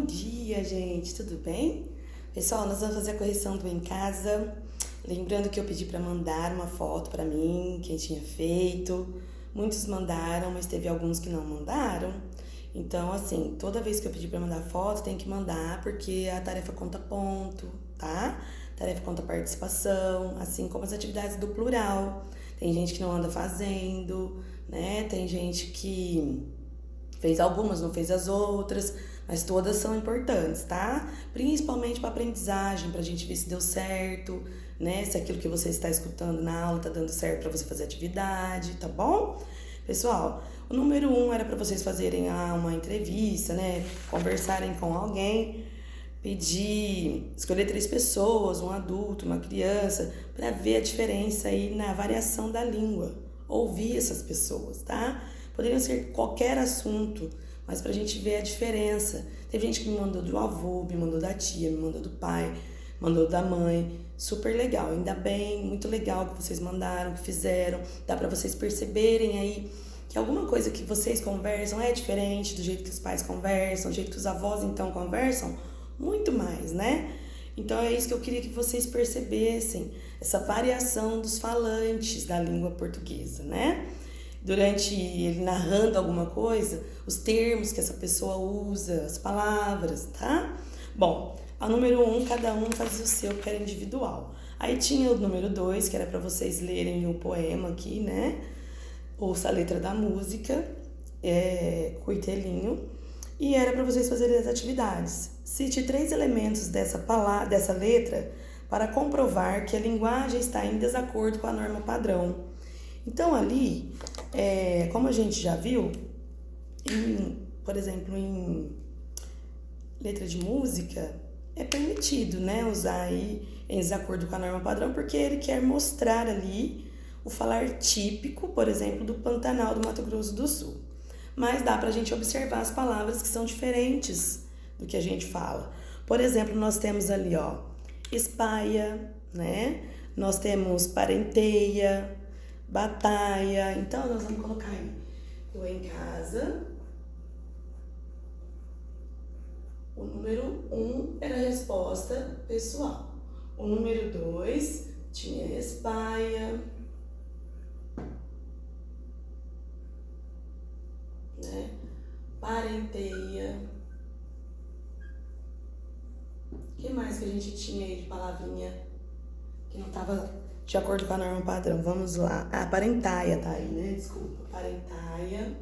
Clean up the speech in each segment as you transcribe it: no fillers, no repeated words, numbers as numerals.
dia, gente, tudo bem? Pessoal, nós vamos fazer a correção do em casa. Lembrando que eu pedi para mandar uma foto para mim, quem tinha feito. Muitos mandaram, mas teve alguns que não mandaram. Então, assim, toda vez que eu pedi para mandar foto, tem que mandar, porque a tarefa conta ponto, tá? A tarefa conta participação, assim como as atividades do plural. Tem gente que não anda fazendo, né? Tem gente que fez algumas, não fez as outras, mas todas são importantes, tá? Principalmente para aprendizagem, para a gente ver se deu certo, né? Se aquilo que você está escutando na aula tá dando certo para você fazer atividade, tá bom? Pessoal, o número 1 era para vocês fazerem uma entrevista, né? Conversarem com alguém, escolher 3 pessoas, um adulto, uma criança, para ver a diferença aí na variação da língua. Ouvir essas pessoas, tá? Poderiam ser qualquer assunto, mas pra gente ver a diferença. Teve gente que me mandou do avô, me mandou da tia, me mandou do pai, mandou da mãe. Super legal, ainda bem, muito legal que vocês mandaram, que fizeram. Dá pra vocês perceberem aí que alguma coisa que vocês conversam é diferente do jeito que os pais conversam, do jeito que os avós então conversam, muito mais, né? Então é isso que eu queria que vocês percebessem, essa variação dos falantes da língua portuguesa, né? Durante ele narrando alguma coisa, os termos que essa pessoa usa, as palavras, tá? Bom, a número 1, cada um fazia o seu, que era individual. Aí tinha o número 2, que era para vocês lerem o poema aqui, né? Ouça a letra da música, coitelinho, e era para vocês fazerem as atividades. Cite 3 elementos dessa letra para comprovar que a linguagem está em desacordo com a norma padrão. Então ali, como a gente já viu, por exemplo, em letra de música, é permitido, né, usar aí em desacordo com a norma padrão, porque ele quer mostrar ali o falar típico, por exemplo, do Pantanal do Mato Grosso do Sul. Mas dá pra gente observar as palavras que são diferentes do que a gente fala. Por exemplo, nós temos ali, ó, espalha, né? Nós temos parenteia, batalha. Então, nós vamos colocar aí, tô em casa. O número 1 era a resposta pessoal. O número 2 tinha espalha, né? Parenteia. O que mais que a gente tinha aí de palavrinha que não estava de acordo com a norma padrão? Vamos lá. Parentaia tá aí, né? Desculpa. Parentaia.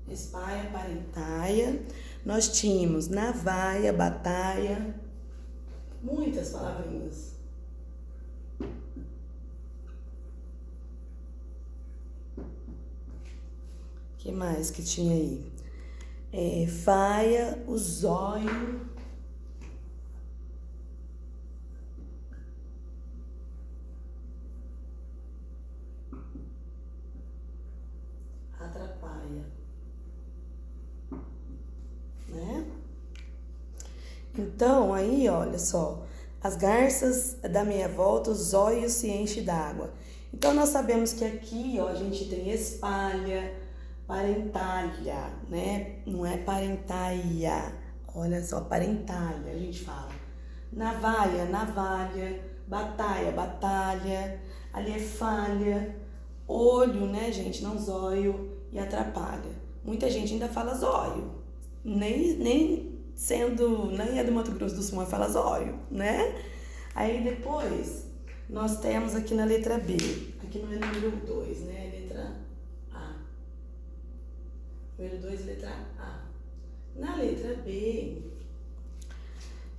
Espalha, parentaia. Nós tínhamos navalha, batalha. Muitas palavrinhas. O que mais que tinha aí? Faia, o zóio. Atrapalha, né? Então, aí, olha só, as garças da meia volta, os zóios se enchem d'água. Então, nós sabemos que aqui, ó, a gente tem espalha, parentalha, né? Não é parentaia, olha só, parentalha, a gente fala. Navalha, navalha, batalha, batalha, ali é falha, olho, né, gente, não zóio, e atrapalha. Muita gente ainda fala zóio, nem é do Mato Grosso do Sul, mas fala zóio, né? Aí depois, nós temos aqui na letra B, aqui não é número 2, né, é letra A. Número 2, letra A. Na letra B,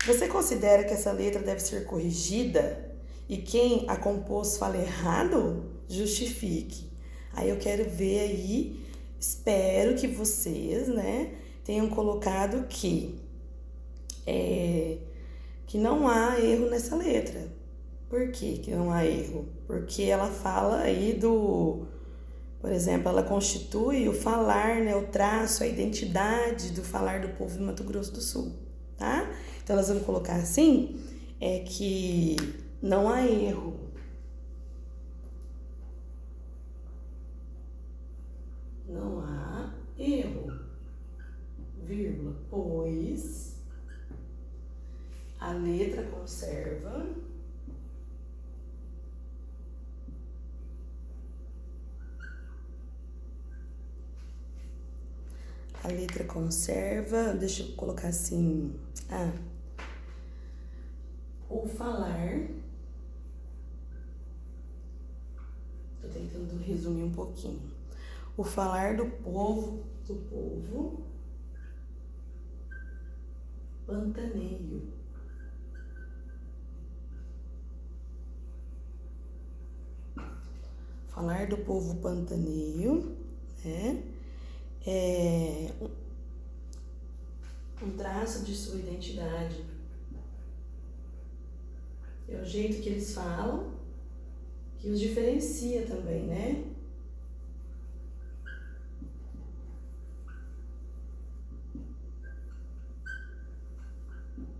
você considera que essa letra deve ser corrigida e quem a compôs fala errado? Justifique. Aí eu quero ver aí, espero que vocês, né, tenham colocado que não há erro nessa letra. Por que não há erro? Porque ela fala aí por exemplo, ela constitui o falar, né, o traço, a identidade do falar do povo do Mato Grosso do Sul, tá? Então, nós vamos colocar assim, que não há erro. Não há erro. vírgula, pois a letra conserva deixa eu colocar assim, o falar, tô tentando resumir um pouquinho, o falar do povo pantaneio. Falar do povo pantaneio, né? É um traço de sua identidade. É o jeito que eles falam que os diferencia também, né?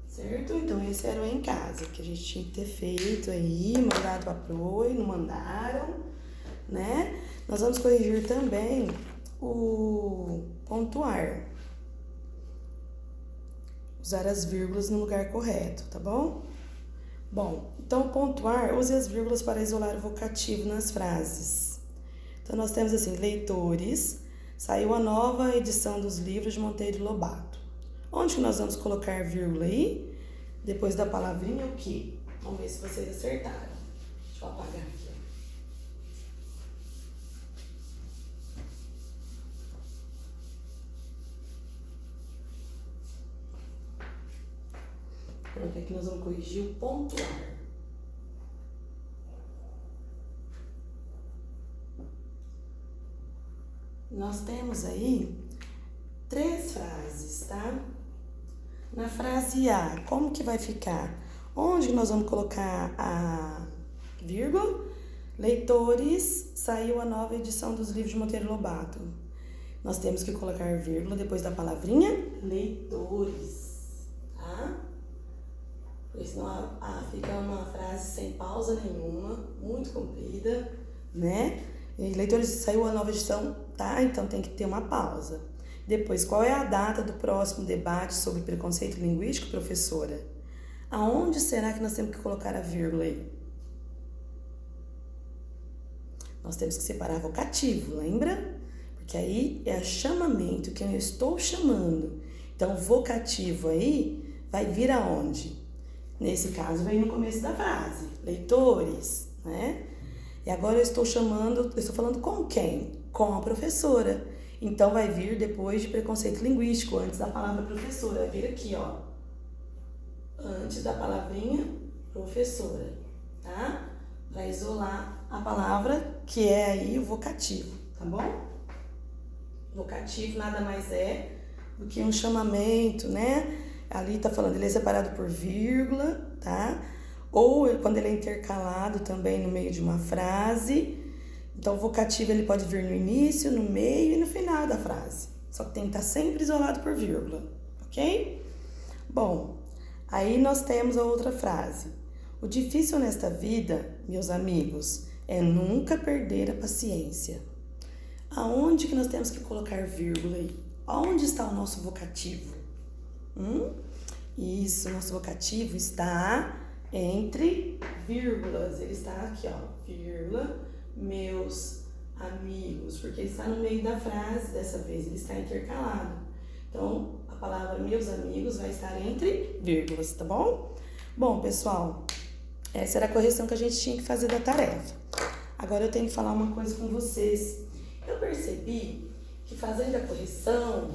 Certo? Então esse era o em casa que a gente tinha que ter feito aí, mandado pra proa e não mandaram, né? Nós vamos corrigir também o pontuar. Usar as vírgulas no lugar correto, tá bom? Bom, então pontuar, use as vírgulas para isolar o vocativo nas frases. Então nós temos assim, leitores, saiu a nova edição dos livros de Monteiro Lobato. Onde que nós vamos colocar vírgula aí? Depois da palavrinha o quê? Vamos ver se vocês acertaram. Deixa eu apagar aqui. Pronto, aqui nós vamos corrigir o pontuar. Nós temos aí 3 frases, tá? Na frase A, como que vai ficar? Onde nós vamos colocar a vírgula? Leitores, saiu a nova edição dos livros de Monteiro Lobato. Nós temos que colocar vírgula depois da palavrinha leitores, tá? Porque senão fica uma frase sem pausa nenhuma, muito comprida, né? E leitores, saiu a nova edição, tá? Então tem que ter uma pausa. Depois, qual é a data do próximo debate sobre preconceito linguístico, professora? Aonde será que nós temos que colocar a vírgula aí? Nós temos que separar vocativo, lembra? Porque aí é chamamento, quem eu estou chamando. Então, vocativo aí vai vir aonde? Nesse caso, vem no começo da frase. Leitores, né? E agora eu estou falando com quem? Com a professora. Então, vai vir depois de preconceito linguístico, antes da palavra professora. Vai vir aqui, ó. Antes da palavrinha professora, tá? Para isolar a palavra, que é aí o vocativo, tá bom? Vocativo nada mais é do que um chamamento, né? Ali tá falando, ele é separado por vírgula, tá? Ou quando ele é intercalado também no meio de uma frase. Então, o vocativo ele pode vir no início, no meio e no final da frase. Só que tem que estar sempre isolado por vírgula, ok? Bom, aí nós temos a outra frase. O difícil nesta vida, meus amigos, é nunca perder a paciência. Aonde que nós temos que colocar vírgula aí? Onde está o nosso vocativo? Isso, nosso vocativo está entre vírgulas. Ele está aqui, ó, vírgula, meus amigos, porque ele está no meio da frase dessa vez, ele está intercalado. Então, a palavra meus amigos vai estar entre vírgulas, tá bom? Bom, pessoal, essa era a correção que a gente tinha que fazer da tarefa. Agora eu tenho que falar uma coisa com vocês. Eu percebi que fazendo a correção,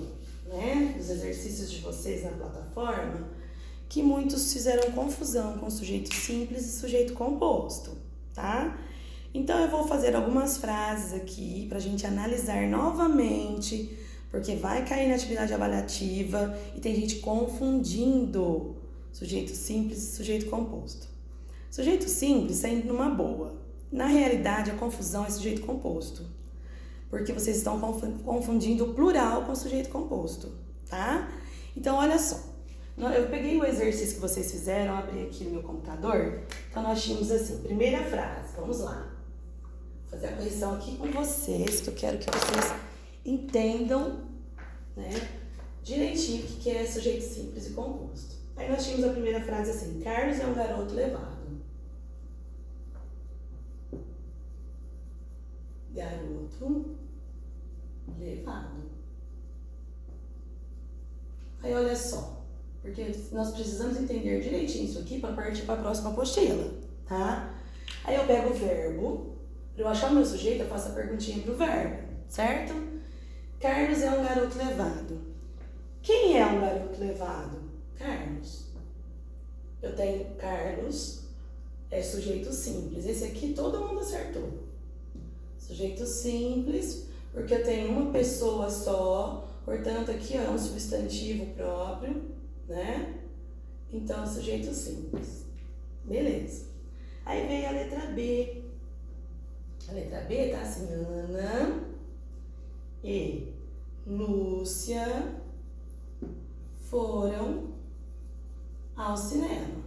né, dos exercícios de vocês na plataforma, que muitos fizeram confusão com sujeito simples e sujeito composto, tá? Então, eu vou fazer algumas frases aqui para a gente analisar novamente, porque vai cair na atividade avaliativa e tem gente confundindo sujeito simples e sujeito composto. Sujeito simples está indo numa boa. Na realidade, a confusão é sujeito composto, porque vocês estão confundindo o plural com o sujeito composto, tá? Então, olha só. Eu peguei o exercício que vocês fizeram, abri aqui no meu computador. Então, nós tínhamos assim, primeira frase, vamos lá. Vou fazer a correção aqui com vocês, que eu quero que vocês entendam, né, direitinho o que é sujeito simples e composto. Aí nós tínhamos a primeira frase assim: Carlos é um garoto levado. Garoto levado. Aí olha só, porque nós precisamos entender direitinho isso aqui para partir para a próxima apostila, tá? Aí eu pego o verbo, para eu achar o meu sujeito, eu faço a perguntinha pro verbo, certo? Carlos é um garoto levado. Quem é um garoto levado? Carlos. Eu tenho Carlos, é sujeito simples. Esse aqui todo mundo acertou. Sujeito simples, porque eu tenho uma pessoa só, portanto aqui ó, é um substantivo próprio, né? Então, sujeito simples. Beleza. Aí vem a letra B. A letra B tá assim: Ana e Lúcia foram ao cinema.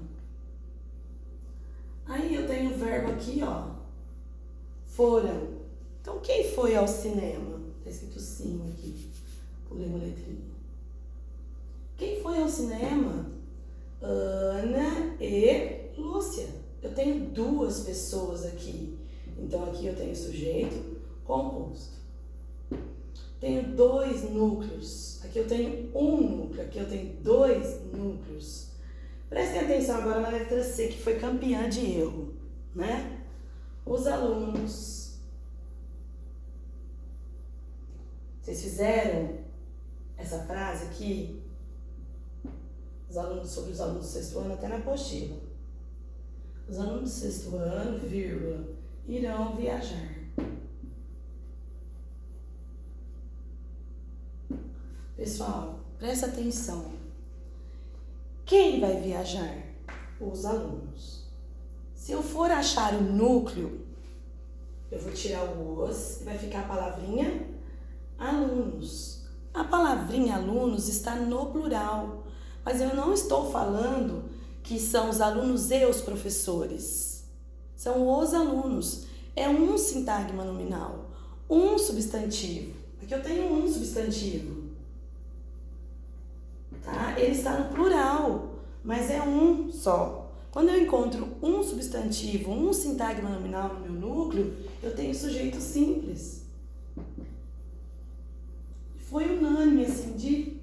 Aí eu tenho o verbo aqui, ó, foram. Então, quem foi ao cinema? Tá escrito sim aqui. Pulei uma letrinha. Quem foi ao cinema? Ana e Lúcia. Eu tenho duas pessoas aqui. Então, aqui eu tenho sujeito composto. Tenho dois núcleos. Aqui eu tenho um núcleo. Aqui eu tenho dois núcleos. Prestem atenção agora na letra C, que foi campeã de erro, né? Os alunos. Vocês fizeram essa frase aqui? Sobre os alunos do sexto ano, até na apostila. Os alunos do sexto ano, vírgula, irão viajar. Pessoal, presta atenção. Quem vai viajar? Os alunos. Se eu for achar o núcleo, eu vou tirar o os e vai ficar a palavrinha alunos. A palavrinha alunos está no plural, mas eu não estou falando que são os alunos e os professores. São os alunos. É um sintagma nominal, um substantivo. Aqui eu tenho um substantivo. Tá? Ele está no plural, mas é um só. Quando eu encontro um substantivo, um sintagma nominal no meu núcleo, eu tenho sujeito simples. Foi unânime, assim,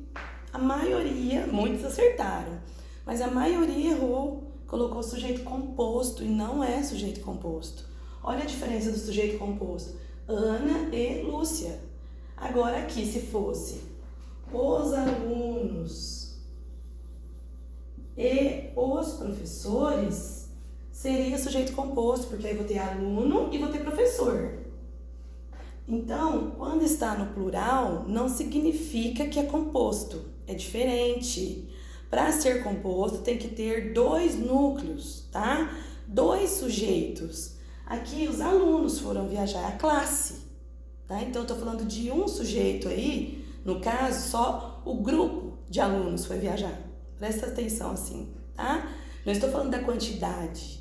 a maioria, muitos acertaram, mas a maioria errou, colocou sujeito composto e não é sujeito composto. Olha a diferença do sujeito composto. Ana e Lúcia. Agora aqui, se fosse os alunos e os professores, seria sujeito composto, porque aí vou ter aluno e vou ter professor. Então, quando está no plural, não significa que é composto, é diferente. Para ser composto, tem que ter dois núcleos, tá? Dois sujeitos. Aqui, os alunos foram viajar, a classe, tá? Então, eu estou falando de um sujeito aí, no caso, só o grupo de alunos foi viajar. Presta atenção assim, tá? Não estou falando da quantidade,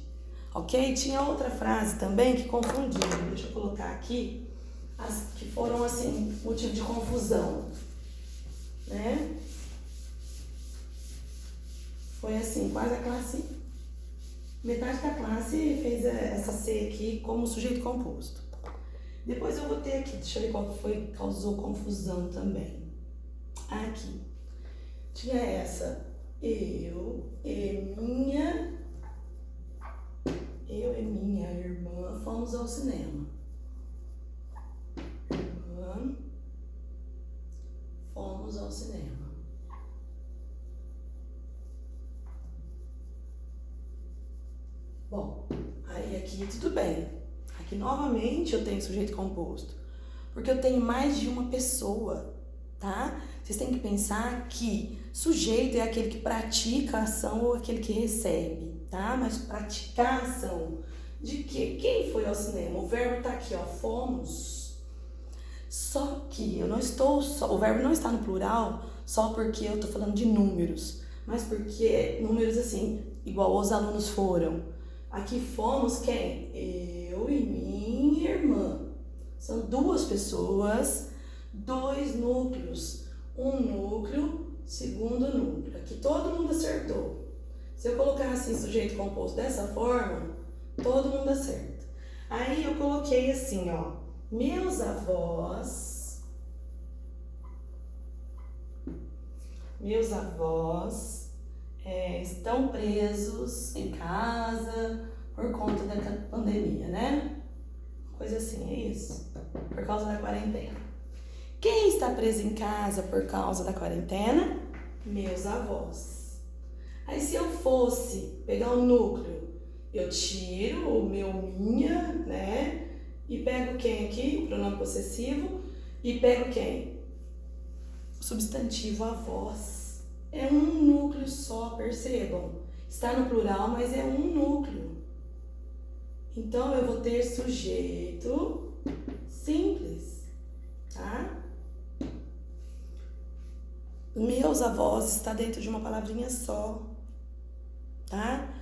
ok? Tinha outra frase também que confundiu, deixa eu colocar aqui. As que foram, assim, motivo de confusão, né? Foi assim, quase a classe, metade da classe fez essa C aqui como sujeito composto. Depois eu vou ter aqui, deixa eu ver qual foi que causou confusão também. Aqui, tinha essa, eu e minha irmã fomos ao cinema. Fomos ao cinema. Bom, aí aqui tudo bem. Aqui novamente eu tenho sujeito composto, porque eu tenho mais de uma pessoa, tá? Vocês têm que pensar que sujeito é aquele que pratica a ação ou aquele que recebe, tá? Mas praticar a ação de quê? Quem foi ao cinema? O verbo tá aqui, ó, fomos. Só que eu não estou só, o verbo não está no plural só porque eu estou falando de números, mas porque números assim, igual os alunos foram. Aqui fomos quem? Eu e minha irmã. São duas pessoas, dois núcleos. Um núcleo segundo núcleo. Aqui todo mundo acertou. Se eu colocar assim, sujeito composto dessa forma, todo mundo acerta. Aí eu coloquei assim, ó, meus avós estão presos em casa por conta da pandemia, né? Coisa assim, é isso. Por causa da quarentena. Quem está preso em casa por causa da quarentena? Meus avós. Aí se eu fosse pegar um núcleo, eu tiro o meu, minha, né? E pego quem aqui? O pronome possessivo. E pego quem? O substantivo avós. É um núcleo só, percebam. Está no plural, mas é um núcleo. Então, eu vou ter sujeito simples, tá? Meus avós está dentro de uma palavrinha só, tá?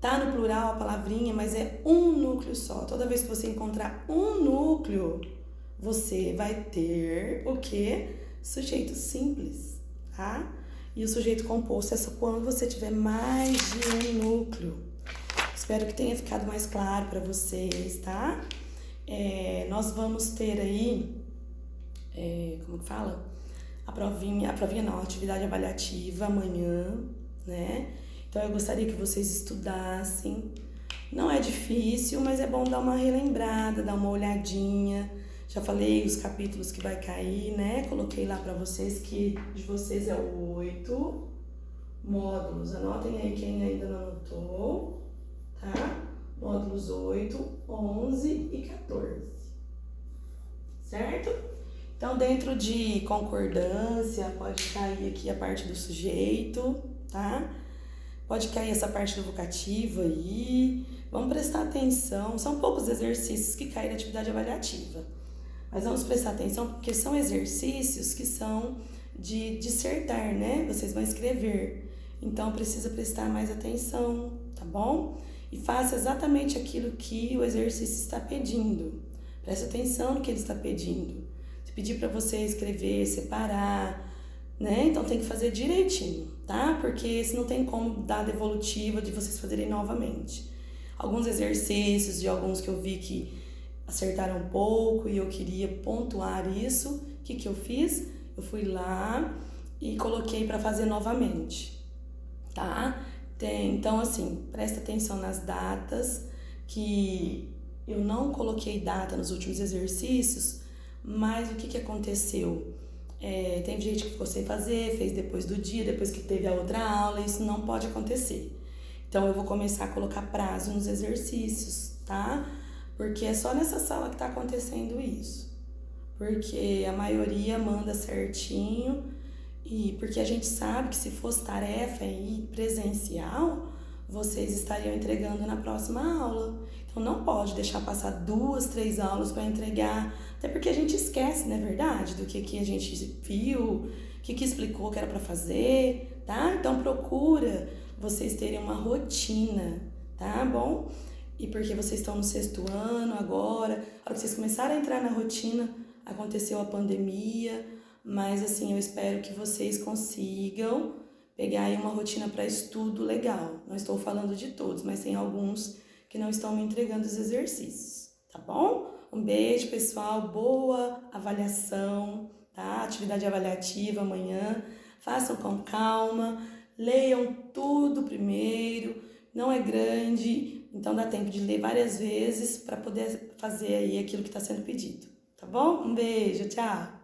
Tá no plural a palavrinha, mas é um núcleo só. Toda vez que você encontrar um núcleo, você vai ter o quê? Sujeito simples, tá? E o sujeito composto é só quando você tiver mais de um núcleo. Espero que tenha ficado mais claro para vocês, tá? Nós vamos ter aí, como que fala? A provinha não, a atividade avaliativa amanhã, né? Então eu gostaria que vocês estudassem. Não é difícil, mas é bom dar uma relembrada, dar uma olhadinha. Já falei os capítulos que vai cair, né? Coloquei lá para vocês que de vocês é o 8 módulos. Anotem aí quem ainda não anotou, tá? Módulos 8, 11 e 14. Certo? Então, dentro de concordância, pode cair aqui a parte do sujeito, tá? Pode cair essa parte do vocativo aí. Vamos prestar atenção. São poucos exercícios que caem na atividade avaliativa. Mas vamos prestar atenção porque são exercícios que são de dissertar, né? Vocês vão escrever. Então, precisa prestar mais atenção, tá bom? E faça exatamente aquilo que o exercício está pedindo. Preste atenção no que ele está pedindo. Se pedir para você escrever, separar, né? Então, tem que fazer direitinho, tá? Porque se não tem como dar devolutiva de vocês fazerem novamente. Alguns exercícios de alguns que eu vi que acertaram um pouco e eu queria pontuar isso. O que eu fiz? Eu fui lá e coloquei para fazer novamente, tá? Então, assim, presta atenção nas datas, que eu não coloquei data nos últimos exercícios, mas o que aconteceu? Tem gente que ficou sem fazer, fez depois do dia, depois que teve a outra aula, isso não pode acontecer. Então, eu vou começar a colocar prazo nos exercícios, tá? Porque é só nessa sala que tá acontecendo isso. Porque a maioria manda certinho e porque a gente sabe que se fosse tarefa aí presencial, vocês estariam entregando na próxima aula. Então não pode deixar passar 2, 3 aulas para entregar, até porque a gente esquece, não é verdade, do que a gente viu, o que explicou que era para fazer, tá? Então procura vocês terem uma rotina, tá bom? E porque vocês estão no 6º ano agora, a hora que vocês começarem a entrar na rotina, aconteceu a pandemia, mas assim, eu espero que vocês consigam pegar aí uma rotina para estudo legal. Não estou falando de todos, mas tem alguns que não estão me entregando os exercícios, tá bom? Um beijo, pessoal, boa avaliação, tá? Atividade avaliativa amanhã, façam com calma, leiam tudo primeiro, não é grande, então dá tempo de ler várias vezes para poder fazer aí aquilo que está sendo pedido, tá bom? Um beijo, tchau!